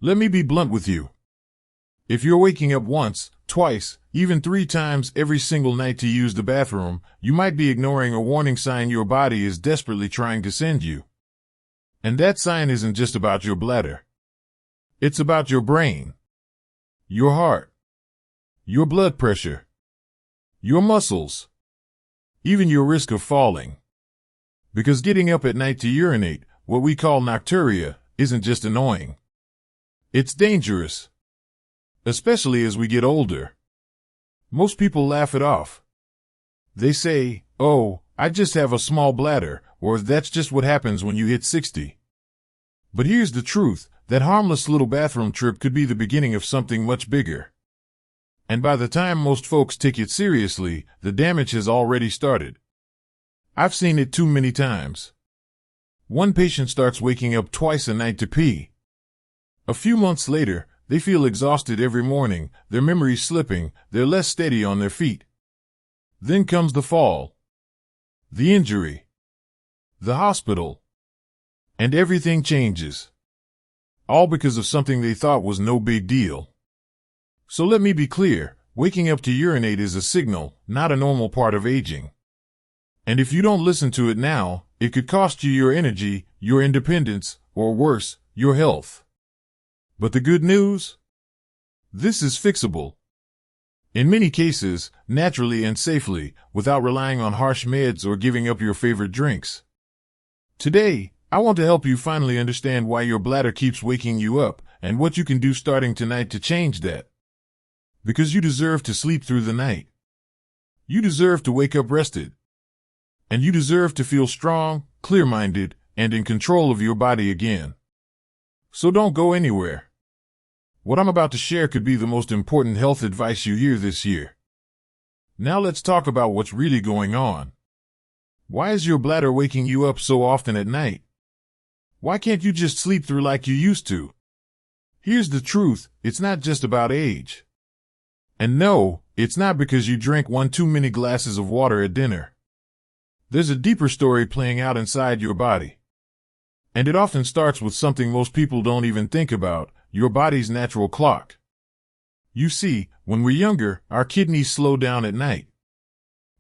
Let me be blunt with you. If you're waking up once, twice, even 3 times every single night to use the bathroom, you might be ignoring a warning sign your body is desperately trying to send you. And that sign isn't just about your bladder. It's about your brain, your heart, your blood pressure, your muscles, even your risk of falling. Because getting up at night to urinate, what we call nocturia, isn't just annoying. It's dangerous. Especially as we get older. Most people laugh it off. They say, "Oh, I just have a small bladder," or "That's just what happens when you hit 60. But here's the truth, that harmless little bathroom trip could be the beginning of something much bigger. And by the time most folks take it seriously, the damage has already started. I've seen it too many times. One patient starts waking up twice a night to pee. A few months later, they feel exhausted every morning, their memory's slipping, they're less steady on their feet. Then comes the fall, the injury, the hospital, and everything changes. All because of something they thought was no big deal. So let me be clear, waking up to urinate is a signal, not a normal part of aging. And if you don't listen to it now, it could cost you your energy, your independence, or worse, your health. But the good news? This is fixable. In many cases, naturally and safely, without relying on harsh meds or giving up your favorite drinks. Today, I want to help you finally understand why your bladder keeps waking you up, and what you can do starting tonight to change that. Because you deserve to sleep through the night. You deserve to wake up rested. And you deserve to feel strong, clear-minded, and in control of your body again. So don't go anywhere. What I'm about to share could be the most important health advice you hear this year. Now let's talk about what's really going on. Why is your bladder waking you up so often at night? Why can't you just sleep through like you used to? Here's the truth, it's not just about age. And no, it's not because you drank one too many glasses of water at dinner. There's a deeper story playing out inside your body. And it often starts with something most people don't even think about, your body's natural clock. You see, when we're younger, our kidneys slow down at night.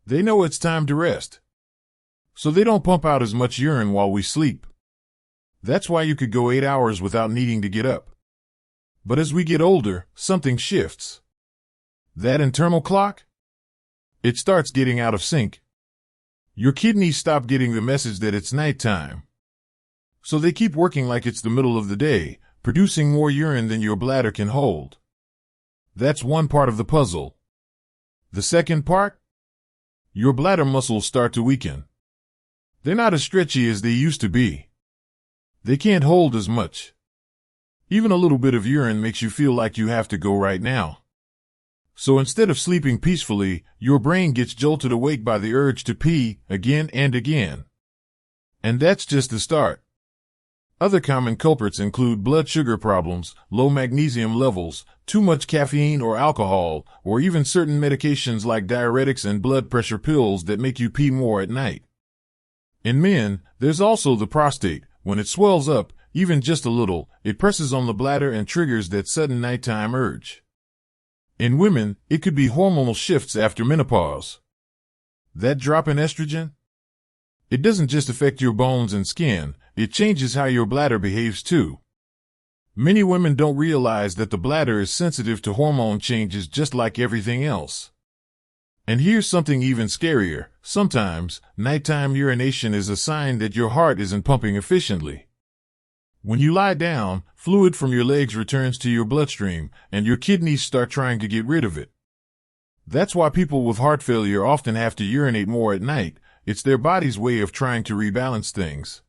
They know it's time to rest. So they don't pump out as much urine while we sleep. That's why you could go 8 hours without needing to get up. But as we get older, something shifts. That internal clock? It starts getting out of sync. Your kidneys stop getting the message that it's nighttime. So they keep working like it's the middle of the day, producing more urine than your bladder can hold. That's one part of the puzzle. The second part? Your bladder muscles start to weaken. They're not as stretchy as they used to be. They can't hold as much. Even a little bit of urine makes you feel like you have to go right now. So instead of sleeping peacefully, your brain gets jolted awake by the urge to pee again and again. And that's just the start. Other common culprits include blood sugar problems, low magnesium levels, too much caffeine or alcohol, or even certain medications like diuretics and blood pressure pills that make you pee more at night. In men, there's also the prostate. When it swells up, even just a little, it presses on the bladder and triggers that sudden nighttime urge. In women, it could be hormonal shifts after menopause. That drop in estrogen? It doesn't just affect your bones and skin, it changes how your bladder behaves too. Many women don't realize that the bladder is sensitive to hormone changes just like everything else. And here's something even scarier. Sometimes, nighttime urination is a sign that your heart isn't pumping efficiently. When you lie down, fluid from your legs returns to your bloodstream, and your kidneys start trying to get rid of it. That's why people with heart failure often have to urinate more at night. It's their body's way of trying to rebalance things.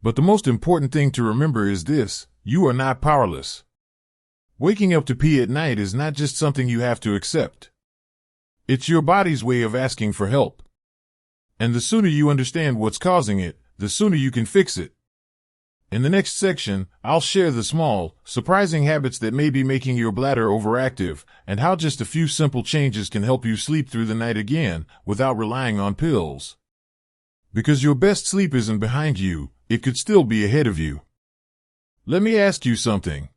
But the most important thing to remember is this: you are not powerless. Waking up to pee at night is not just something you have to accept. It's your body's way of asking for help. And the sooner you understand what's causing it, the sooner you can fix it. In the next section, I'll share the small, surprising habits that may be making your bladder overactive, and how just a few simple changes can help you sleep through the night again, without relying on pills. Because your best sleep isn't behind you, it could still be ahead of you. Let me ask you something.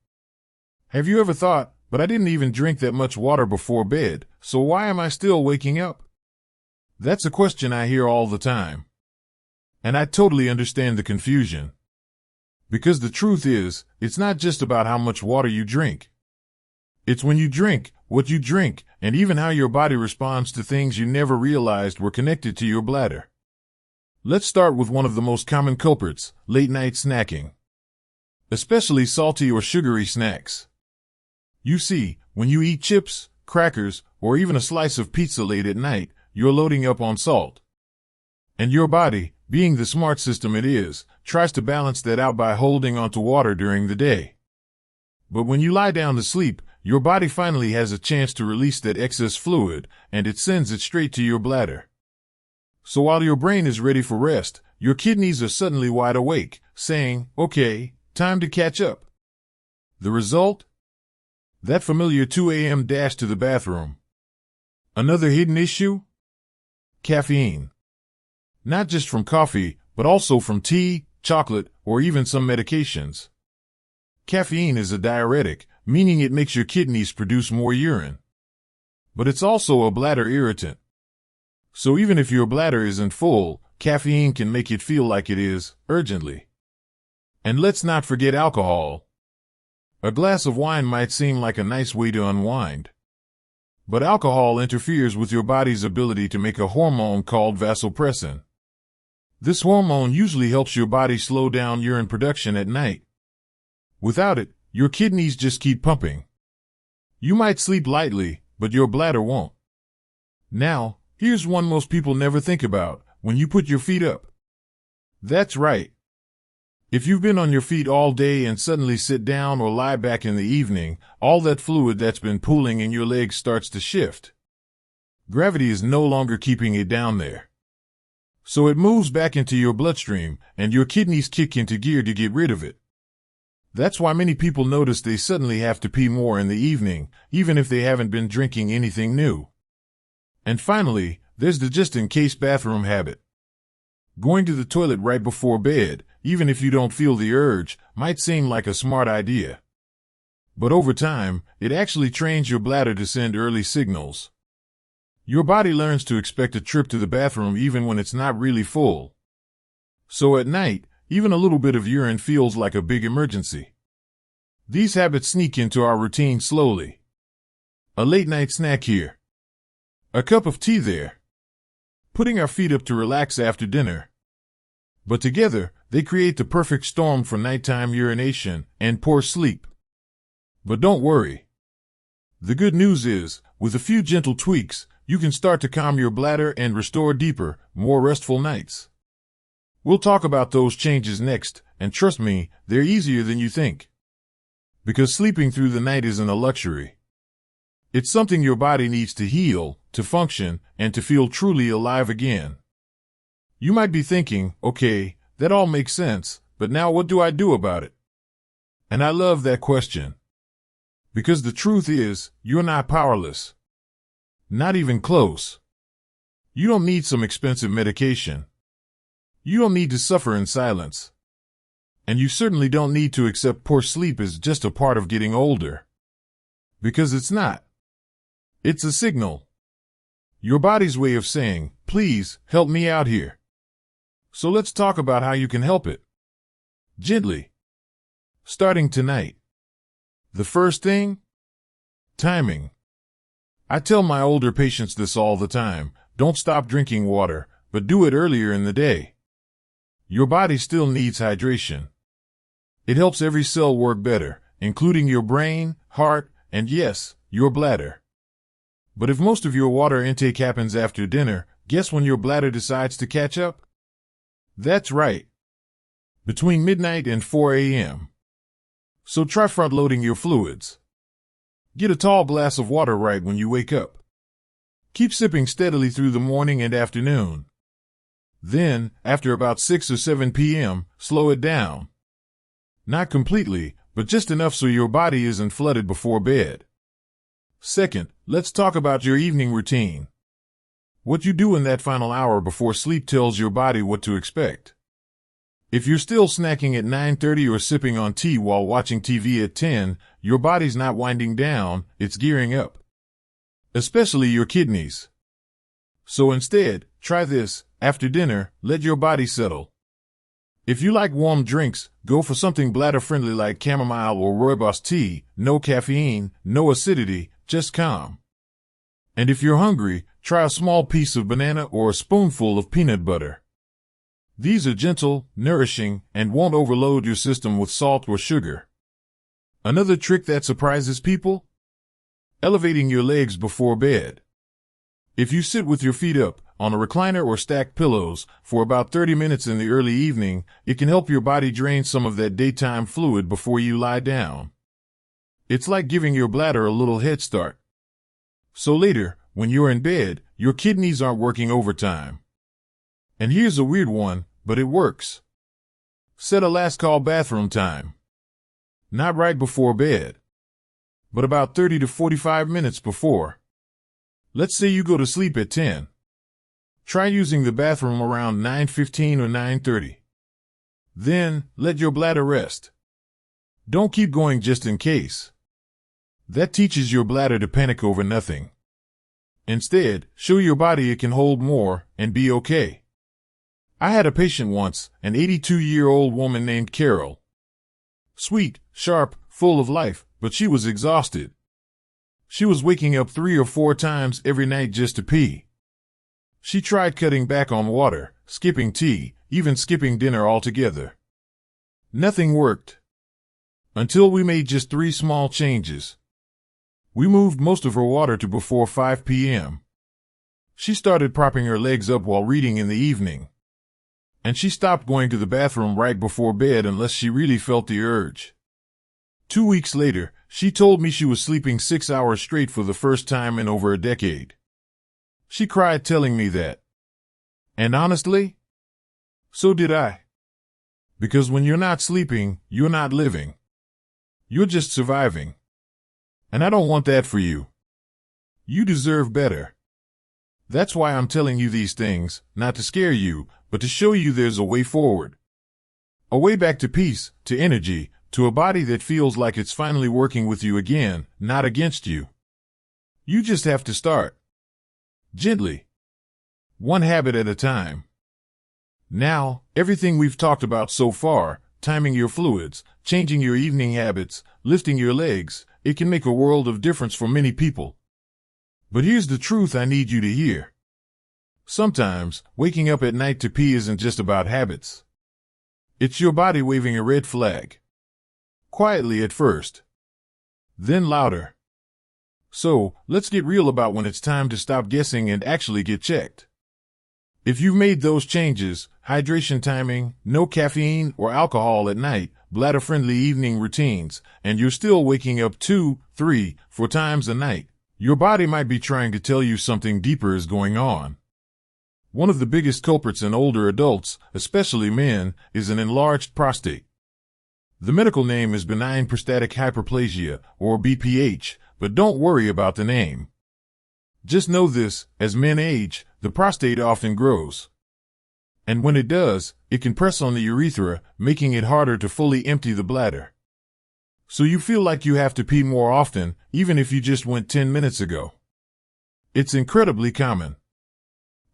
Have you ever thought, but I didn't even drink that much water before bed, so why am I still waking up? That's a question I hear all the time. And I totally understand the confusion. Because the truth is, it's not just about how much water you drink. It's when you drink, what you drink, and even how your body responds to things you never realized were connected to your bladder. Let's start with one of the most common culprits, late-night snacking. Especially salty or sugary snacks. You see, when you eat chips, crackers, or even a slice of pizza late at night, you're loading up on salt. And your body, being the smart system it is, tries to balance that out by holding onto water during the day. But when you lie down to sleep, your body finally has a chance to release that excess fluid, and it sends it straight to your bladder. So while your brain is ready for rest, your kidneys are suddenly wide awake, saying, okay, time to catch up. The result? That familiar 2 a.m. dash to the bathroom. Another hidden issue? Caffeine. Not just from coffee, but also from tea, chocolate, or even some medications. Caffeine is a diuretic, meaning it makes your kidneys produce more urine. But it's also a bladder irritant. So even if your bladder isn't full, caffeine can make it feel like it is, urgently. And let's not forget alcohol. A glass of wine might seem like a nice way to unwind. But alcohol interferes with your body's ability to make a hormone called vasopressin. This hormone usually helps your body slow down urine production at night. Without it, your kidneys just keep pumping. You might sleep lightly, but your bladder won't. Now, here's one most people never think about, when you put your feet up. That's right. If you've been on your feet all day and suddenly sit down or lie back in the evening, all that fluid that's been pooling in your legs starts to shift. Gravity is no longer keeping it down there. So it moves back into your bloodstream, and your kidneys kick into gear to get rid of it. That's why many people notice they suddenly have to pee more in the evening, even if they haven't been drinking anything new. And finally, there's the just-in-case bathroom habit. Going to the toilet right before bed, even if you don't feel the urge, might seem like a smart idea. But over time, it actually trains your bladder to send early signals. Your body learns to expect a trip to the bathroom even when it's not really full. So at night, even a little bit of urine feels like a big emergency. These habits sneak into our routine slowly. A late-night snack here. A cup of tea there. Putting our feet up to relax after dinner. But together, they create the perfect storm for nighttime urination and poor sleep. But don't worry. The good news is, with a few gentle tweaks, you can start to calm your bladder and restore deeper, more restful nights. We'll talk about those changes next, and trust me, they're easier than you think. Because sleeping through the night isn't a luxury. It's something your body needs to heal, to function, and to feel truly alive again. You might be thinking, okay, that all makes sense, but now what do I do about it? And I love that question. Because the truth is, you're not powerless. Not even close. You don't need some expensive medication. You don't need to suffer in silence. And you certainly don't need to accept poor sleep as just a part of getting older. Because it's not. It's a signal. Your body's way of saying, please, help me out here. So let's talk about how you can help it. Gently. Starting tonight. The first thing? Timing. I tell my older patients this all the time, don't stop drinking water, but do it earlier in the day. Your body still needs hydration. It helps every cell work better, including your brain, heart, and yes, your bladder. But if most of your water intake happens after dinner, guess when your bladder decides to catch up? That's right. Between midnight and 4 a.m. So try front-loading your fluids. Get a tall glass of water right when you wake up. Keep sipping steadily through the morning and afternoon. Then, after about 6 or 7 p.m., slow it down. Not completely, but just enough so your body isn't flooded before bed. Second, let's talk about your evening routine. What you do in that final hour before sleep tells your body what to expect. If you're still snacking at 9:30 or sipping on tea while watching TV at 10, your body's not winding down, it's gearing up. Especially your kidneys. So instead, try this. After dinner, let your body settle. If you like warm drinks, go for something bladder-friendly like chamomile or rooibos tea. No caffeine, no acidity, just calm. And if you're hungry, try a small piece of banana or a spoonful of peanut butter. These are gentle, nourishing, and won't overload your system with salt or sugar. Another trick that surprises people? Elevating your legs before bed. If you sit with your feet up, on a recliner or stacked pillows, for about 30 minutes in the early evening, it can help your body drain some of that daytime fluid before you lie down. It's like giving your bladder a little head start. So later, when you're in bed, your kidneys aren't working overtime. And here's a weird one, but it works. Set a last call bathroom time. Not right before bed, but about 30 to 45 minutes before. Let's say you go to sleep at 10. Try using the bathroom around 9:15 or 9:30. Then, let your bladder rest. Don't keep going just in case. That teaches your bladder to panic over nothing. Instead, show your body it can hold more and be okay. I had a patient once, an 82-year-old woman named Carol. Sweet, sharp, full of life, but she was exhausted. She was waking up 3 or 4 times every night just to pee. She tried cutting back on water, skipping tea, even skipping dinner altogether. Nothing worked. Until we made just 3 small changes. We moved most of her water to before 5 p.m. She started propping her legs up while reading in the evening. And she stopped going to the bathroom right before bed unless she really felt the urge. 2 weeks later, she told me she was sleeping 6 hours straight for the first time in over a decade. She cried telling me that. And honestly, so did I. Because when you're not sleeping, you're not living. You're just surviving. And I don't want that for you. You deserve better. That's why I'm telling you these things, not to scare you, but to show you there's a way forward. A way back to peace, to energy, to a body that feels like it's finally working with you again, not against you. You just have to start. Gently. One habit at a time. Now, everything we've talked about so far, timing your fluids, changing your evening habits, lifting your legs, it can make a world of difference for many people. But here's the truth I need you to hear. Sometimes, waking up at night to pee isn't just about habits. It's your body waving a red flag. Quietly at first. Then louder. So, let's get real about when it's time to stop guessing and actually get checked. If you've made those changes, hydration timing, no caffeine or alcohol at night, bladder-friendly evening routines, and you're still waking up 2, 3, 4 times a night, your body might be trying to tell you something deeper is going on. One of the biggest culprits in older adults, especially men, is an enlarged prostate. The medical name is benign prostatic hyperplasia, or BPH, but don't worry about the name. Just know this, as men age, the prostate often grows. And when it does, it can press on the urethra, making it harder to fully empty the bladder. So you feel like you have to pee more often, even if you just went 10 minutes ago. It's incredibly common.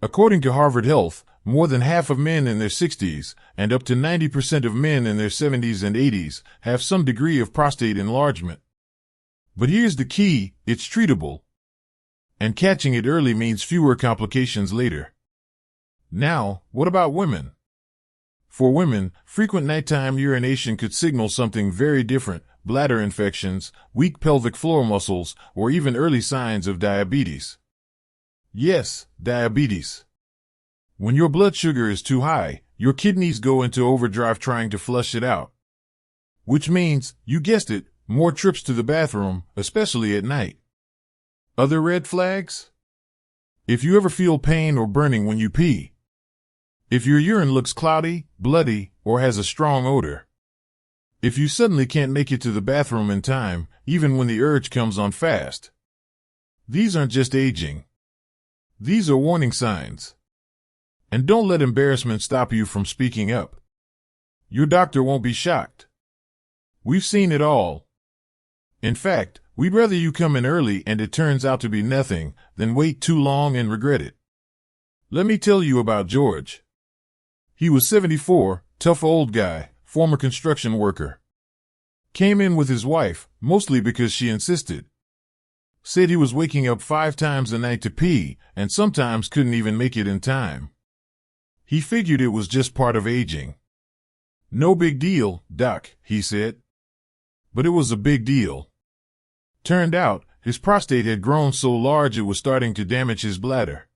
According to Harvard Health, more than half of men in their 60s, and up to 90% of men in their 70s and 80s, have some degree of prostate enlargement. But here's the key, it's treatable. And catching it early means fewer complications later. Now, what about women? For women, frequent nighttime urination could signal something very different: bladder infections, weak pelvic floor muscles, or even early signs of diabetes. Yes, diabetes. When your blood sugar is too high, your kidneys go into overdrive trying to flush it out. Which means, you guessed it, more trips to the bathroom, especially at night. Other red flags? If you ever feel pain or burning when you pee. If your urine looks cloudy, bloody, or has a strong odor. If you suddenly can't make it to the bathroom in time, even when the urge comes on fast. These aren't just aging. These are warning signs. And don't let embarrassment stop you from speaking up. Your doctor won't be shocked. We've seen it all. In fact, we'd rather you come in early and it turns out to be nothing than wait too long and regret it. Let me tell you about George. He was 74, tough old guy, former construction worker. Came in with his wife, mostly because she insisted. Said he was waking up 5 times a night to pee, and sometimes couldn't even make it in time. He figured it was just part of aging. No big deal, Doc, he said. But it was a big deal. Turned out, his prostate had grown so large it was starting to damage his bladder.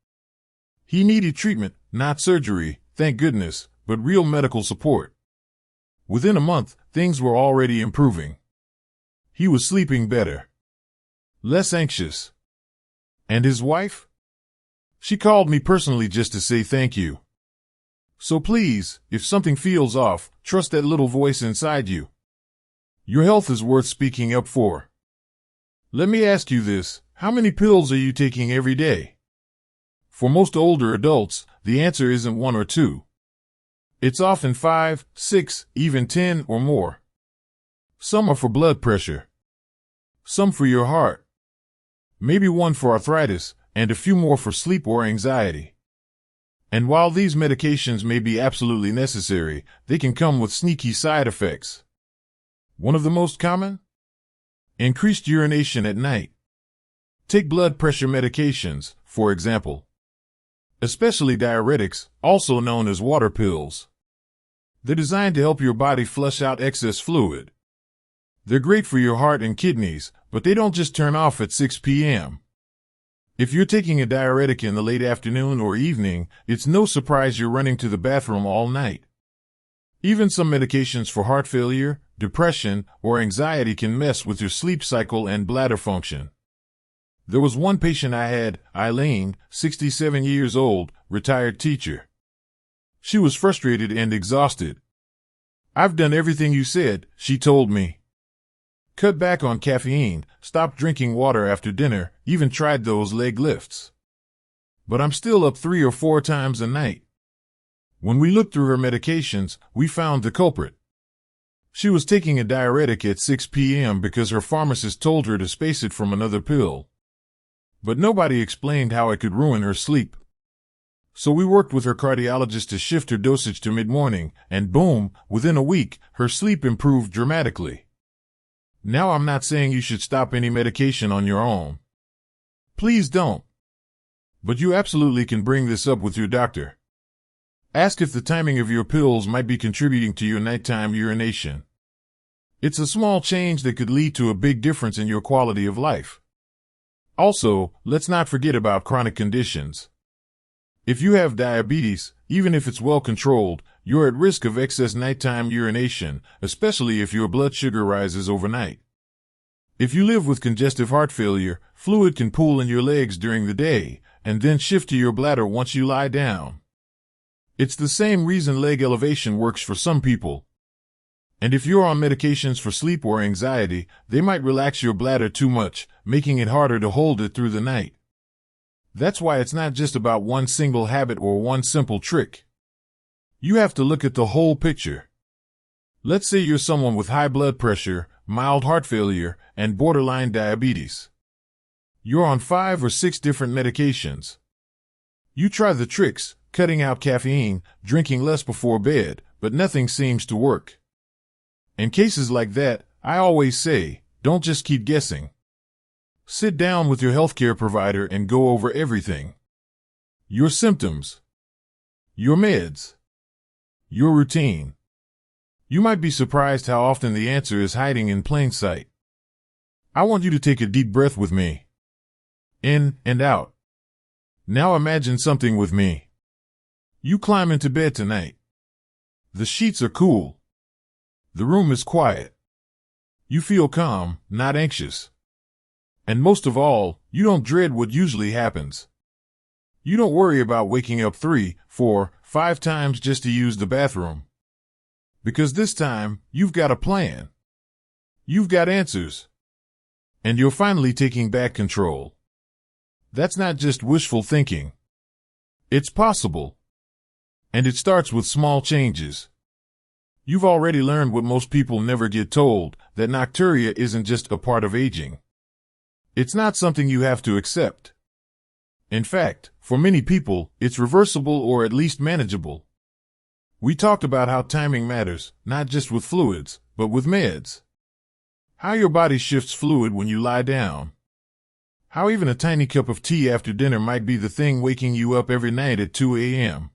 He needed treatment, not surgery, thank goodness, but real medical support. Within a month, things were already improving. He was sleeping better. Less anxious. And his wife? She called me personally just to say thank you. So please, if something feels off, trust that little voice inside you. Your health is worth speaking up for. Let me ask you this, how many pills are you taking every day? For most older adults, the answer isn't 1 or 2. It's often 5, 6, even 10 or more. Some are for blood pressure. Some for your heart. Maybe 1 for arthritis, and a few more for sleep or anxiety. And while these medications may be absolutely necessary, they can come with sneaky side effects. One of the most common? Increased urination at night. Take blood pressure medications, for example. Especially diuretics, also known as water pills. They're designed to help your body flush out excess fluid. They're great for your heart and kidneys, but they don't just turn off at 6 p.m. If you're taking a diuretic in the late afternoon or evening, it's no surprise you're running to the bathroom all night. Even some medications for heart failure, depression, or anxiety can mess with your sleep cycle and bladder function. There was one patient I had, Eileen, 67 years old, retired teacher. She was frustrated and exhausted. I've done everything you said, she told me. Cut back on caffeine, stopped drinking water after dinner, even tried those leg lifts. But I'm still up 3 or 4 times a night. When we looked through her medications, we found the culprit. She was taking a diuretic at 6 p.m. because her pharmacist told her to space it from another pill. But nobody explained how it could ruin her sleep. So we worked with her cardiologist to shift her dosage to mid-morning, and boom, within a week, her sleep improved dramatically. Now I'm not saying you should stop any medication on your own. Please don't. But you absolutely can bring this up with your doctor. Ask if the timing of your pills might be contributing to your nighttime urination. It's a small change that could lead to a big difference in your quality of life. Also, let's not forget about chronic conditions. If you have diabetes, even if it's well controlled, you're at risk of excess nighttime urination, especially if your blood sugar rises overnight. If you live with congestive heart failure, fluid can pool in your legs during the day, and then shift to your bladder once you lie down. It's the same reason leg elevation works for some people. And if you're on medications for sleep or anxiety, they might relax your bladder too much, making it harder to hold it through the night. That's why it's not just about one single habit or one simple trick. You have to look at the whole picture. Let's say you're someone with high blood pressure, mild heart failure, and borderline diabetes. You're on 5 or 6 different medications. You try the tricks, cutting out caffeine, drinking less before bed, but nothing seems to work. In cases like that, I always say, don't just keep guessing. Sit down with your healthcare provider and go over everything. Your symptoms. Your meds. Your routine. You might be surprised how often the answer is hiding in plain sight. I want you to take a deep breath with me. In and out. Now imagine something with me. You climb into bed tonight. The sheets are cool. The room is quiet. You feel calm, not anxious. And most of all, you don't dread what usually happens. You don't worry about waking up 3, 4, 5 times just to use the bathroom. Because this time, you've got a plan. You've got answers. And you're finally taking back control. That's not just wishful thinking. It's possible. And it starts with small changes. You've already learned what most people never get told, that nocturia isn't just a part of aging. It's not something you have to accept. In fact, for many people, it's reversible or at least manageable. We talked about how timing matters, not just with fluids, but with meds. How your body shifts fluid when you lie down. How even a tiny cup of tea after dinner might be the thing waking you up every night at 2 a.m.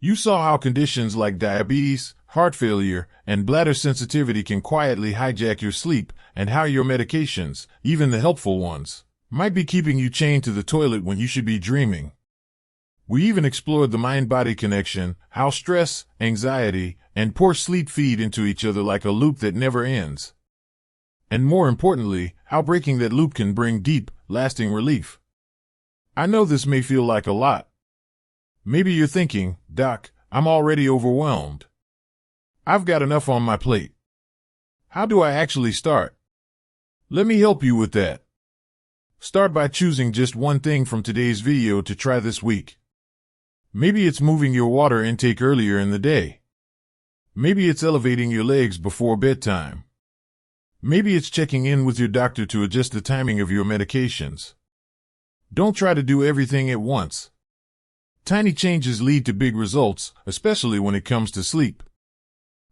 You saw how conditions like diabetes, heart failure, and bladder sensitivity can quietly hijack your sleep, and how your medications, even the helpful ones, might be keeping you chained to the toilet when you should be dreaming. We even explored the mind-body connection, how stress, anxiety, and poor sleep feed into each other like a loop that never ends. And more importantly, how breaking that loop can bring deep, lasting relief. I know this may feel like a lot. Maybe you're thinking, Doc, I'm already overwhelmed. I've got enough on my plate. How do I actually start? Let me help you with that. Start by choosing just one thing from today's video to try this week. Maybe it's moving your water intake earlier in the day. Maybe it's elevating your legs before bedtime. Maybe it's checking in with your doctor to adjust the timing of your medications. Don't try to do everything at once. Tiny changes lead to big results, especially when it comes to sleep.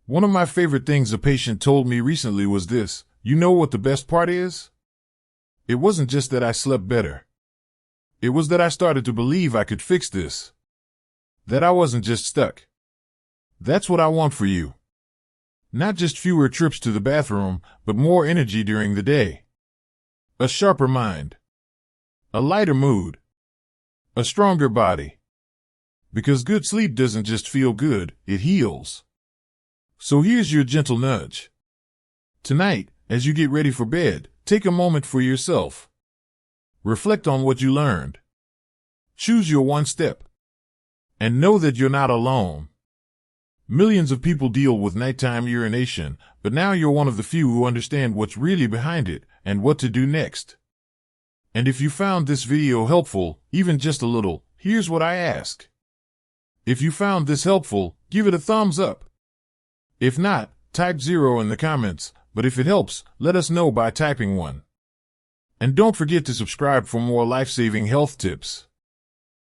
One of my favorite things a patient told me recently was this: you know what the best part is? It wasn't just that I slept better. It was that I started to believe I could fix this. That I wasn't just stuck. That's what I want for you. Not just fewer trips to the bathroom, but more energy during the day. A sharper mind. A lighter mood. A stronger body. Because good sleep doesn't just feel good, it heals. So here's your gentle nudge. Tonight, as you get ready for bed, take a moment for yourself. Reflect on what you learned. Choose your one step. And know that you're not alone. Millions of people deal with nighttime urination, but now you're one of the few who understand what's really behind it and what to do next. And if you found this video helpful, even just a little, here's what I ask. If you found this helpful, give it a thumbs up. If not, type 0 in the comments, but if it helps, let us know by typing 1. And don't forget to subscribe for more life-saving health tips.